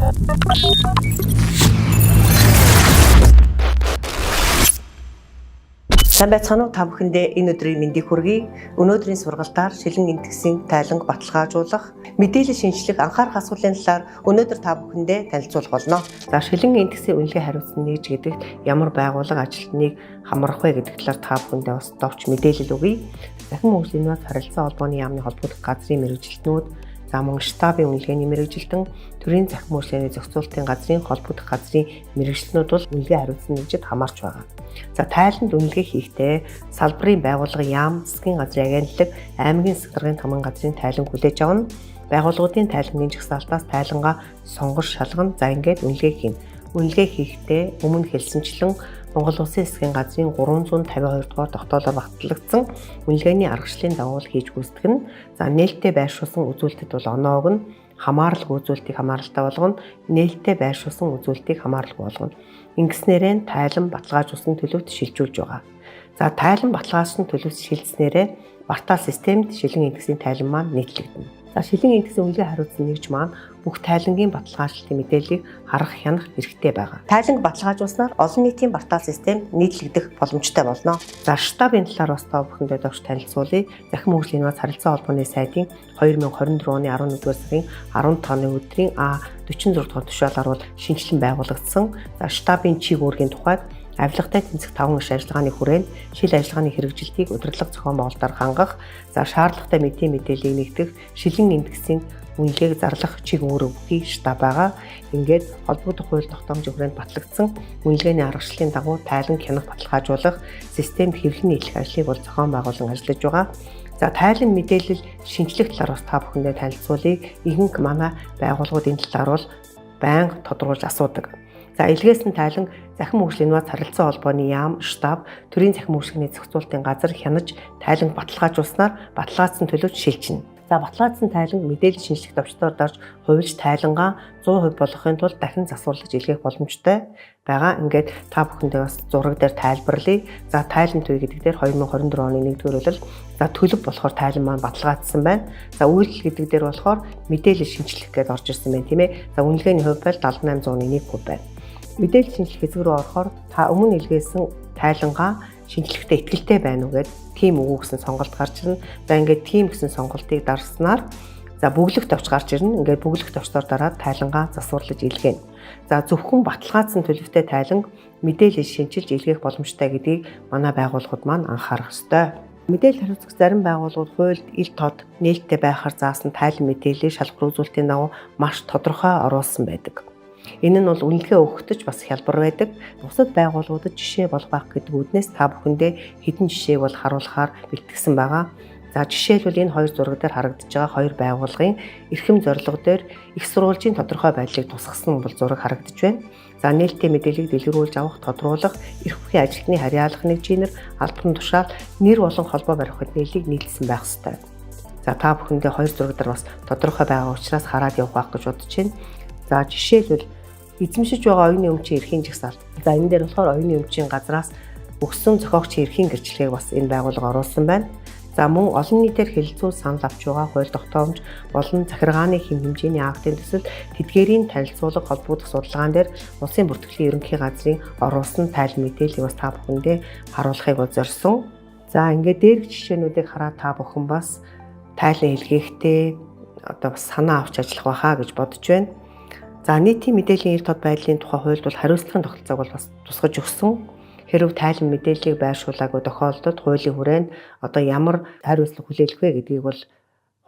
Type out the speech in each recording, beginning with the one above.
Сайн байцгаана уу та бүхэндээ энэ өдрийн мэндийг хүргэе. Өнөөдрийн сургалтаар шилэн энтгсийн тайланг баталгаажуулах, мэдээлэл шинжлэх анхаарах асуулын талаар өнөөдөр та бүхэндээ танилцуулах болно. За шилэн энтгсийн үнэлгээ хариуцсан нэгж гэдэгт ямар байгууллага ажилтныг хамрах вэ гэдэг талаар та бүхэндээ бас товч мэдээлэл өгье. Захин мөнгөлийн бас харилцаа холбооны яамны холбогдох газрын мэргэжилтнүүд, за мөн штабын үнэлгээний мэргэжилтэн, төрийн захин мөрөглөөний зохицуулалтын газрын холбогдох газрын мэргэжилтнүүд бол үнэлгээ хариуцсан нэгжид хамаарч байгаа. За тайланд үнэлгээ хийхдээ салбарын байгууллага яам, засгийн газрын агентлаг, аймгийн сэтгэрийн тамган газрын тайланг хүлээж авна. Байгууллагын тайлангийн жагсаалтаас тайлангаа сонгож шалгана. За ингээд үнэлгээ хийн. Үнэлгээ хийхдээ өмнө хэлсэнчлэн Монгол Улсын засгийн газрын 352 дугаар тогтоолоор батлагдсан үнэлгээний аргачлалын дагуу хийж гүйцэтгэн. За нээлттэй байршуулсан үзүүлэлтэд бол оноо өгнө. Хамаарлаг үзүүлэлтийг хамааралтай болгоно. Нээлттэй байршуулсан үзүүлэлтийг хамааралгүй болгоно. Ингэснээрээ тайлан баталгаажуулсан төлөвт шилжүүлж байгаа. За тайлан баталгаажсан төлөвт шилжснээрээ портал системд шилэн энтгсийн тайлан маань нийтлэгдэнэ. За шилэн энтгсийн үнэлгээ хариуцсан нэгж маань бүх тайлангийн баталгаажлалтын мэдээллийг харах хянах хэрэгтэй байгаа. Тайланг баталгаажуулснаар олон нийтийн портал системд нийтлэгдэх боломжтой болно. За штабын талаар бас та бүхэндээ товч танилцуулъя. Захин мөнгөлийн бас харилцаа холбооны сайтын 2024 оны 11-р сарын 15-ны өдрийн 46 дугаар тушаалаар бол шинжилэн байгуулагдсан. За штабын чиг үүргийн тухайд авилгатай тэнцэх 5 иш ажиллагааны хүрээнд шил ажиллагааны хэрэгжилтийг удирдлага зохион байгуулалтаар хангах, за шаардлагатай мэдээллийг нэгтгэх, шилэн энтгсийн үнэлгээг зарлах чиг үүргийн штаб байгаа. Ингээд холбогдох хууль тогтоомжийн хүрээнд батлагдсан үнэлгээний аргачлалын дагуу тайлан хянах баталгаажуулах, системд хэвлэн нийтлэх ажлыг бол зохион байгуулан ажиллаж байгаа. За тайлан мэдээлэл шинжлэх талаар бас та бүхэндээ танилцуулъя. Ихэнх манай байгууллагууд энэ талаар бол байнга тодруулж асуудаг. За илгээс нь тайлан захин мөнгөлийн бас харилцаа холбооны яам, штаб, төрийн захин мөнгөний зохицуулалтын газар хянаж тайланг баталгаажуулснаар баталгаажсан төлөвт шилжинэ. За баталгаажсан тайланг мэдээлэл шинжлэх товчдоор дарж хувилж тайлангаа 100% болгохын тулд дахин засварлаж илгээх боломжтой байгаа. Ингээд та бүхэндээ бас зураг дээр тайлбарлая. За тайлан төв гэдэг дээр 2024 оны 1-р улирал за төлөв болохоор тайлан маань баталгаажсан байна. За үйлдэл гэдэг дээр болохоор мэдээлэл шинжлэх гэдээ орж ирсэн байна, тийм ээ. За үнэлгээний хувь бол 78%-1% байна. Мэдээлэл шинжлэх хэсэг рүү орохоор та өмнө илгээсэн тайлангаа шинжлэхтэй итгэлтэй байна уу гэдэг тийм үгүй гэсэн сонголт гарч ирнэ. За ингээд тийм гэсэн сонголтыг дарснаар за бүглэх товч гарч ирнэ. Ингээд бүглэх товчдоор дараад тайлангаа засварлаж илгээнэ. За зөвхөн баталгаажсан төлөвтэй тайланг мэдээлэл шинжилж илгээх боломжтой гэдгийг манай байгууллагууд маань анхаарах ёстой. Мэдээлэл хариуцах зарим байгууллагууд хуульд ил тод нээлттэй байхаар заасан тайлан мэдээллийг шалгуур үзүүлэлтийн дагуу маш тодорхой оруулсан байдаг. Энэ нь бол үнэлгээ өгөхдөж бас хялбар байдаг. Бусад байгууллагуудад жишээ болгох гэдэг үднээс та бүхэндээ хэдэн жишээг бол харуулахаар бэлтгэсэн байгаа. За жишээлбэл энэ хоёр зураг дээр харагдаж байгаа хоёр байгууллагын эрхэм зорилго дээр их сурвалжийн тодорхой байдлыг тусгасан бол зураг харагдаж байна. За нээлттэй мэдээллийг дэлгэрүүлж авах, тодруулах, эрх бүхий ажилтны харьяалах нэгжийнэр, албан тушаал, нэр болон холбоо барих мэдээллийг нийлүүлсэн байх ёстой. За та бүхэндээ хоёр зураг дээр бас тодорхой байгаа учраас хараад явах гэж бодож байна. За жишээлбэл эзэмшиж байгаа оюуны өмчийн эрхийн жагсаалт. За энэ дээр болохоор оюуны өмчийн газраас өгсөн зохиогчийн эрхийн гэрчлэгийг бас энэ байгууллага оруулсан байна. За мөн олон нийтээр хэлэлцүү санал авч байгаа хууль тогтоомж болон захиргааны хэм хэмжээний актын төсөл тэдгээрийн танилцуулга холбогдох судалгаан дээр улсын бүртгэлийн ерөнхий газрын оруулсан тайлан мэдээллийг бас та бүхэндээ харуулахыг бол зорьсон. За ингээд дээрх жишээнүүдийг хараад та бүхэн бас тайлан илгээхдээ одоо бас санаа авч ажиллах байхаа гэж бодож байна. За нийтийн мэдээллийн эрт тод байдлын тухай хуульд бол хариуцлагын тогтолцоог бол бас тусгаж өгсөн. Хэрэв тайлан мэдээллийг байршуулаагүй тохиолдолд хуулийн хүрээнд одоо ямар хариуцлага хүлээлгэх вэ гэдгийг бол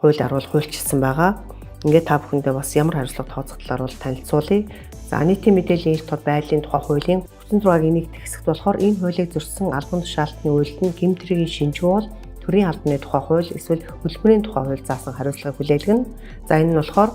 хууль хуульчилсан байгаа. Ингээд та бүхэндээ бас ямар хариуцлага тооцох талаар бол танилцуулъя. За нийтийн мэдээллийн эрт тод байдлын тухай хуулийн 36-гийн 1-р хэсэгт болохоор энэ хуулийг зөрчсөн албан тушаалтны үйлдэл нь гэмт хэргийн шинжгүй бол төрийн албаны тухай хууль эсвэл хөдөлмөрийн тухай хууль заасан хариуцлагыг хүлээлгэнэ. За энэ нь болохоор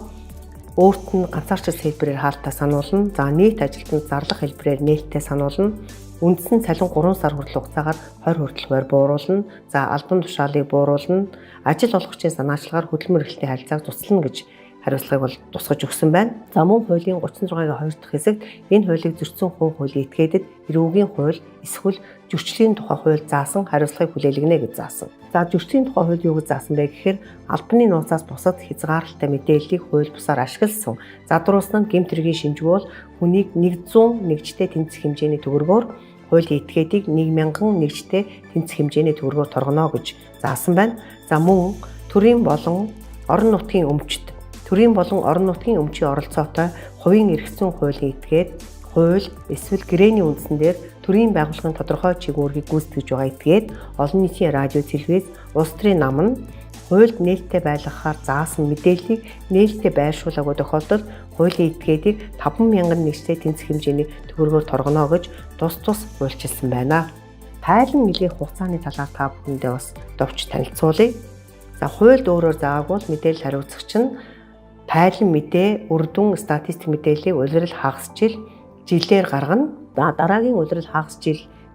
өөрт нь ганцаарчил хэлбэрээр хаалтаа сануулна. За нийт ажилтнанд зарлах хэлбэрээр нээлттэй сануулна. Үндсэн цалин 3 сар хүртэл хугацаагаар 20 хүртэл бууруулна. За албан тушаалыг бууруулна. Ажил олгогчийн санаачлагаар хөдөлмөр эрхлэлтийн харилцааг туслана гэж хариуцлагыг бол тусгаж өгсөн байна. За мөн хуулийн 36-гийн 2 дахь хэсэгт энэ хуулийг зөрчсөн хүн хуулийн этгээдэд эрүүгийн хууль эсвэл зөрчлийн тухай хууль заасан хариуцлагыг хүлээлгэнэ гэж заасан. За зөрчлийн тухай хууль юу гэж заасан бэ гэхээр албаны нууцаас бусад хязгаарлалтай мэдээллийг хууль бусаар ашигласан задруулсан гэмт хэргийн шинжгүй бол хүнийг 100 нэгжтэй тэнцэх хэмжээний төгрөгөөр хуулийн этгээдийг 1000 нэгжтэй тэнцэх хэмжээний төгрөгөөр торгоно гэж заасан байна. За мөн төрийн болон орон нутгийн өмчт төрийн болон орон нутгийн өмчийн оролцоотой хувийн эрх зүйн хуулийн этгээд хууль эсвэл гэрээний үндсэн дээр төрийн байгууллагын тодорхой чиглэлийг гүйцэтгэж байгаа этгээд олон нийтийн радио, телевиз, улс төрийн нам нь хуульд нээлттэй байлгахаар заасан мэдээллийг нээлттэй байршуулаагүй тохиолдолд хуулийн этгээдийг 50000 нэгжтэй тэнцэх хэмжээний төгрөгөөр торгоно гэж тус хуульчилсан байна. Тайлан нэлээх хугацааны талаар та бүхэндээ бас товч танилцуулъя. За хуульд өөрөөр заагвал мэдээлэл хариуцагч нь тайлан мэдээ, үр дүн, статистик мэдээллийг улирал хагас жилээр гаргана. За дараагийн улирал хагас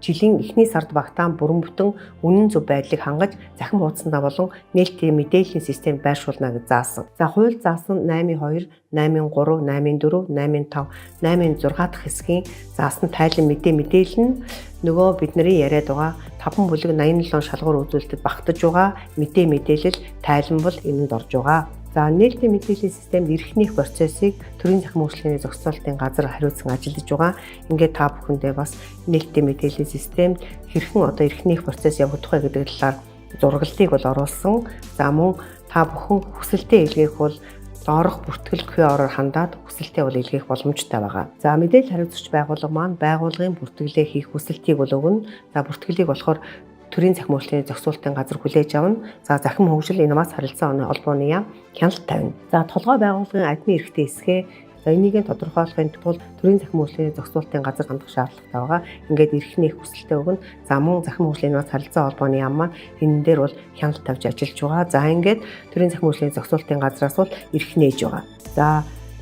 жилийн эхний сард багтаан бүрэн бүтэн үнэн зөв байдлыг хангаж захин хуудсандаа болон нээлттэй мэдээллийн системд байршуулна гэж заасан. За хууль заасан 8.2, 8.3, 8.4, 8.5, 8.6 дахь хэсгийн заасан тайлан мэдээлэл нь нөгөө бидний яриад байгаа 5/87 шалгуур үзүүлэлтэд багтаж байгаа мэдээлэл тайлан бол энэнд орж байгаа. За нээлттэй мэдээллийн системд эрх нээх процессыг төрийн захин хөгжлийн зохицуулалтын газар хариуцсан ажиллаж байгаа. Ингээд та бүхэндээ бас нээлттэй мэдээллийн системд хэрхэн эрх нээх процесс явагдах вэ гэдэг талаар зураглалыг бол оруулсан. За мөн та бүхэн хүсэлтээ илгээх бол доорх бүртгэл QR-оор хандаад хүсэлтээ бол илгээх боломжтой байгаа. За мэдээлэл хариуцагч байгууллага маань байгууллагын бүртгэлээ хийх хүсэлтийг бол өгнө. За бүртгэлийг болохоор төрийн захин хөгжлийн зохицуулалтын газар хүлээж авна. За захин хөгжил инновац харилцаа холбооны яам хяналт тавина. За толгой байгууллагын админ эрхтэй эсгээ энийг тодорхойлохын тулд төрийн захин хөгжлийн зохицуулалтын газар хандах шаардлагатай байгаа. Ингээд эрх нээх хүсэлтээ өгнө. За мөн захин хөгжлийн инновац харилцаа холбооны яам маань энэ дээр бол хяналт тавьж ажиллаж байгаа. За ингээд төрийн захин хөгжлийн зохицуулалтын газраас бол эрх нээж байгаа. За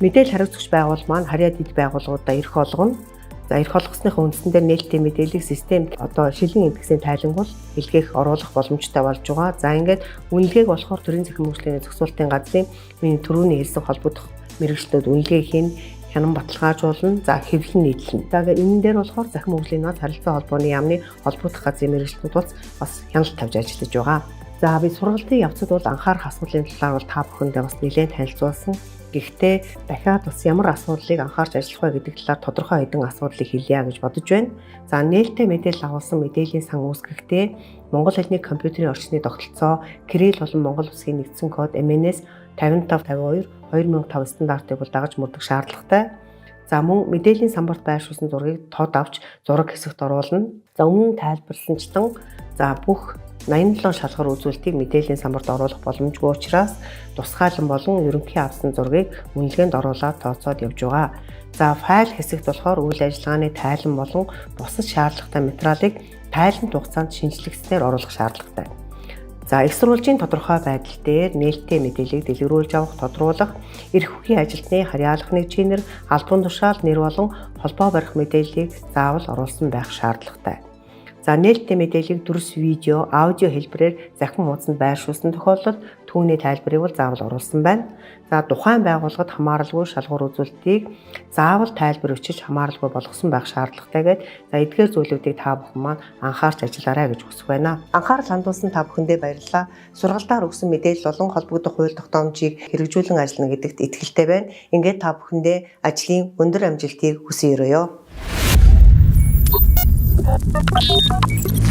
мэдээлэл хариуцагч байгууллага маань харьяа дэд байгууллагуудаа эрх олгоно. За эрх олгосныхаа үндсэн дээр нээлттэй мэдээллийг системд шилэн эндгсийн тайлангуул илгээх оруулах боломжтой болж байгаа. За ингээд үнэлгээг болохоор төрийн захин хөгжлийн зохицуулалтын газрын миний түрүүний хэлсэн холбогдох мэргэжлүүд үнэлгээ хийн, хянан баталгаажуулна, за хэвлэн нийтлэнэ. За ингээд энэ дээр болохоор захин хөгжлийн нууц харилцаа холбооны яамны холбогдох газрын мэргэжлүүд бас хяналт тавьж ажиллаж байгаа. За би сургалтын явцад бол анхаарах асуудлын талаар бол та бүхэндээ бас нэлээд танилцуулсан. Гэхдээ дахиад бас ямар асуудлыг анхаарч ажиллах вэ гэдэг талаар тодорхой хэдэн асуудлыг хэлье гэж бодож байна. За нээлттэй мэдээлэл агуулсан мэдээллийн сан үүсгэхдээ Монгол хэлний компьютерийн орчны тогтолцоо, Кирилл болон Монгол Улсын нэгдсэн код MNS 5552 2005 стандартыг бол дагаж мөрдөх шаардлагатай. За мөн мэдээллийн самбарт байршуулсан зургийг тод авч зураг хэсэгт оруулна. За өмнө нь тайлбарласанчлан за бүх 87 шалгуур үзүүлэлтийг мэдээллийн самбарт оруулах боломжгүй учраас тусгайлан болон ерөнхий авсан зургийг үнэлгээнд оруулаад тооцоод явж байгаа. За файл хэсэгт болохоор үйл ажиллагааны тайлан болон бусад шаардлагатай материалыг тайлант хугацаанд шинжлэхснээр оруулах шаардлагатай. За их сурвалжийн тодорхой байдал дээр нээлттэй мэдээллийг дэлгэрүүлж авах, тодруулах, эрх үхийн ажилтны харьяалах нэгжийнэр албан тушаал нэр болон холбоо барих мэдээллийг заавал оруулсан байх шаардлагатай. За нээлттэй мэдээллийг дүрс, видео, аудио хэлбэрээр захин хуудсанд байршуулсан тохиолдолд түүний тайлбарыг бол заавал оруулсан байна. За тухайн байгууллагад хамааралгүй шалгуур үзүүлэлтийг заавал тайлбар өчиж хамааралгүй болгосон байх шаардлагатай гэдэг. За эдгээр зүйлүүдийг та бүхэн маань анхаарч ажиллаарай гэж хүсэх байна. Анхаарал хандуулсан та бүхэндээ баярлалаа. Сургалтаар өгсөн мэдээлэл болон холбогдох хууль тогтоомжийг хэрэгжүүлэн ажиллана гэдэгт итгэлтэй байна. Ингээд та бүхэндээ ажлын өндөр амжилтыг хүсье өрөөё. Thank you.